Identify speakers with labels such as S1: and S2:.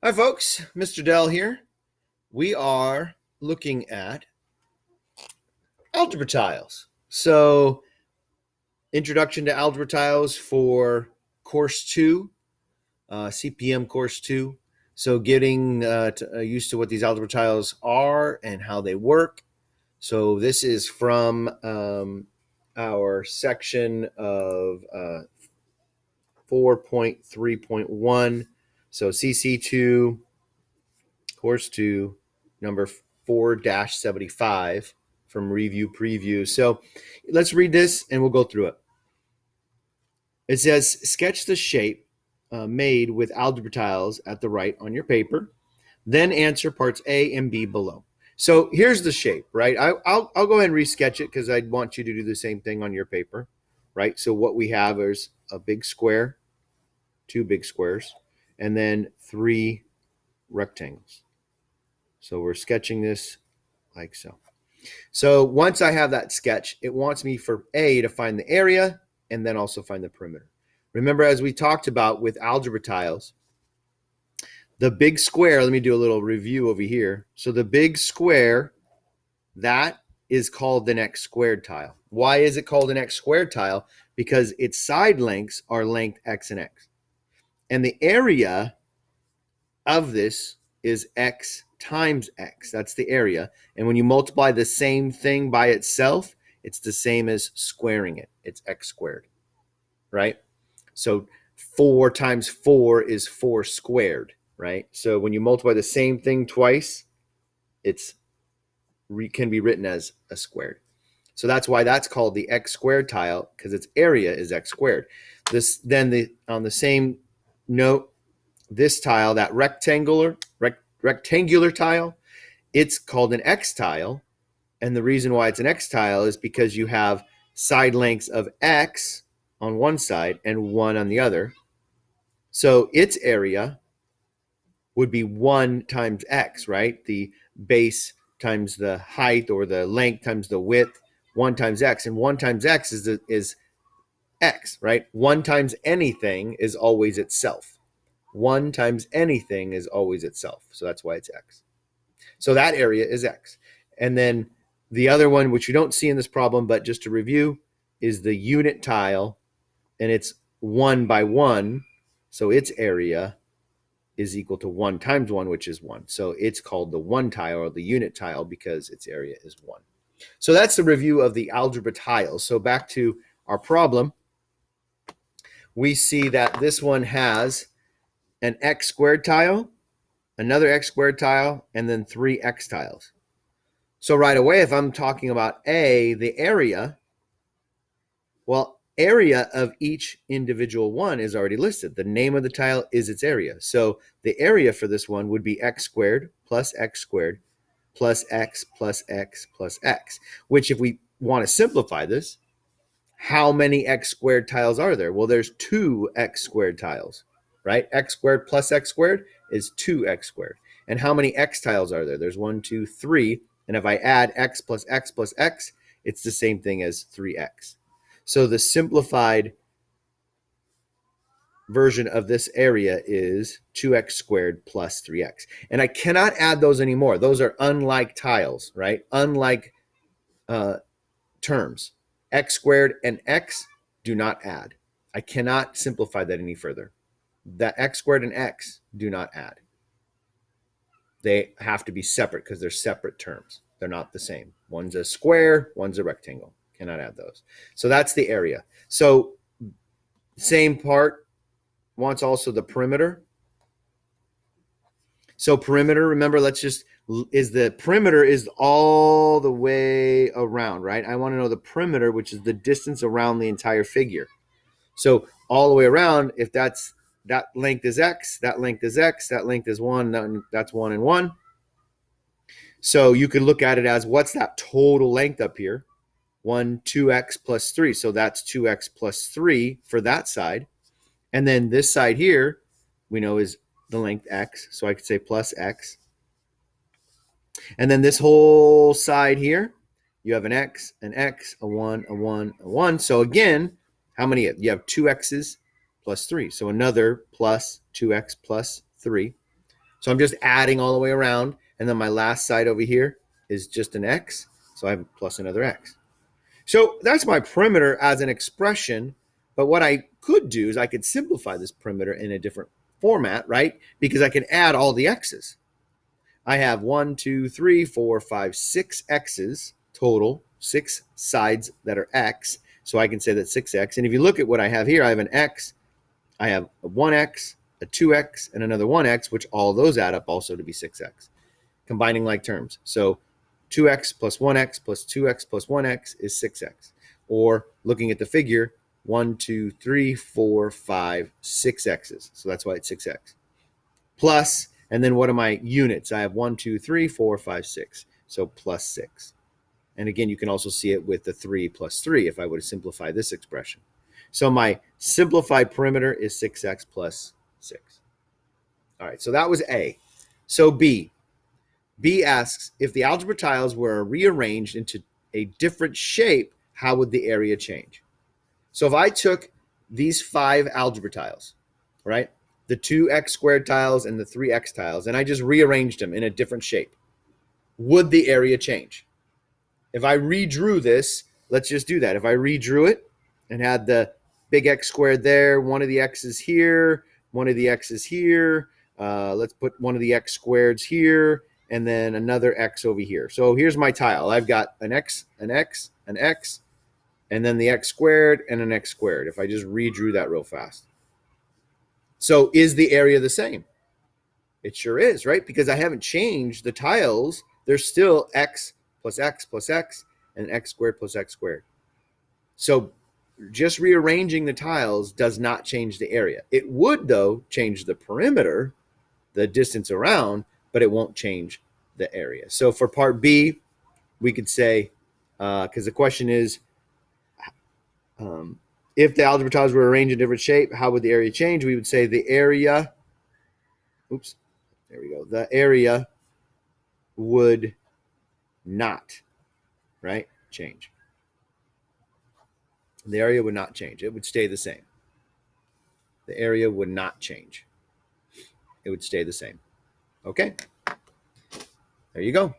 S1: Hi folks, Mr. Dell here. We are looking at algebra tiles. So, introduction to algebra tiles for course 2, CPM course 2. So, getting used to what these algebra tiles are and how they work. So, this is from our section of 4.3.1. So, CC2 course 2, number 4-75 from Review Preview. So let's read this and we'll go through it. It says, sketch the shape made with algebra tiles at the right on your paper, then answer parts A and B below. So here's the shape, right? I'll go ahead and resketch it because I'd want you to do the same thing on your paper, right? So what we have is a big square, 2 big squares, and then 3 rectangles. So we're sketching this like so. So once I have that sketch, it wants me for A to find the area and then also find the perimeter. Remember, as we talked about with algebra tiles, the big square, let me do a little review over here. So the big square, that is called an x squared tile. Why is it called an x squared tile? Because its side lengths are length x and x. And the area of this is x times x. That's the area. And when you multiply the same thing by itself, it's the same as squaring it. It's x squared, right? So 4 times 4 is 4 squared, right? So when you multiply the same thing twice, it's can be written as a squared. So that's why that's called the x squared tile, because its area is x squared. This then on the same note, this tile, that rectangular tile, it's called an X tile. And the reason why it's an X tile is because you have side lengths of X on one side and 1 on the other. So its area would be 1 times X, right? The base times the height, or the length times the width, 1 times X. And 1 times X is X, right? 1 times anything is always itself. 1 times anything is always itself. So that's why it's X. So that area is X. And then the other one, which you don't see in this problem, but just to review, is the unit tile. And it's 1 by 1. So its area is equal to 1 times 1, which is 1. So it's called the 1 tile, or the unit tile, because its area is 1. So that's the review of the algebra tiles. So back to our problem. We see that this one has an x squared tile, another x squared tile, and then 3 x tiles. So right away, if I'm talking about A, the area, well, area of each individual one is already listed. The name of the tile is its area. So the area for this one would be x squared plus x plus x plus x plus x, which, if we want to simplify this, how many x squared tiles are there? Well, there's 2 x squared tiles, right? X squared plus x squared is 2x squared. And how many x tiles are there? There's 1, 2, 3. And if I add x plus x plus x, it's the same thing as 3x. So the simplified version of this area is 2x squared plus 3x. And I cannot add those anymore. Those are unlike tiles, right? Unlike terms. X squared and x do not add. I cannot simplify that any further. That x squared and x do not add. They have to be separate because they're separate terms. They're not the same. One's a square, one's a rectangle. Cannot add those. So that's the area. So same part wants also the perimeter. So perimeter, remember, the perimeter is all the way around, right? I want to know the perimeter, which is the distance around the entire figure. So all the way around, if that length is x, that length is x, that length is 1, that's 1 and 1. So you could look at it as, what's that total length up here? 2x plus 3. So that's 2x plus 3 for that side. And then this side here, we know, is the length x. So I could say plus x. And then this whole side here, you have an x, a 1, a 1, a 1. So again, how many? You have 2x's plus 3. So another plus 2x plus 3. So I'm just adding all the way around. And then my last side over here is just an x. So I have plus another x. So that's my perimeter as an expression. But what I could do is I could simplify this perimeter in a different format, right? Because I can add all the x's. I have 1, 2, 3, 4, 5, 6 x's total, 6 sides that are x. So I can say that 6x. And if you look at what I have here, I have an x, I have a 1x, a 2x, and another 1x, which all those add up also to be 6x, combining like terms. So 2x plus 1x plus 2x plus 1x is 6x. Or looking at the figure, 1, 2, 3, 4, 5, 6 x's. So that's why it's 6x. Plus, and then what are my units? I have 1, 2, 3, 4, 5, 6. So plus 6. And again, you can also see it with the 3 plus 3 if I were to simplify this expression. So my simplified perimeter is 6x plus 6. All right, so that was A. So B. B asks, if the algebra tiles were rearranged into a different shape, how would the area change? So if I took these 5 algebra tiles, right, the 2x squared tiles and the 3x tiles, and I just rearranged them in a different shape, would the area change? If I redrew this, let's just do that. If I redrew it and had the big X squared there, one of the X's here, one of the X's here, let's put one of the X squareds here, and then another X over here. So here's my tile. I've got an X, an X, an X, and then the X squared and an X squared, if I just redrew that real fast. So is the area the same? It sure is, right? Because I haven't changed the tiles. There's still X plus X plus X and X squared plus X squared. So just rearranging the tiles does not change the area. It would, though, change the perimeter, the distance around, but it won't change the area. So for part B, we could say, because the question is, if the algebra tiles were arranged in a different shape, how would the area change? We would say the area, oops, there we go. The area would not, right, change. The area would not change. It would stay the same. The area would not change. It would stay the same. Okay. There you go.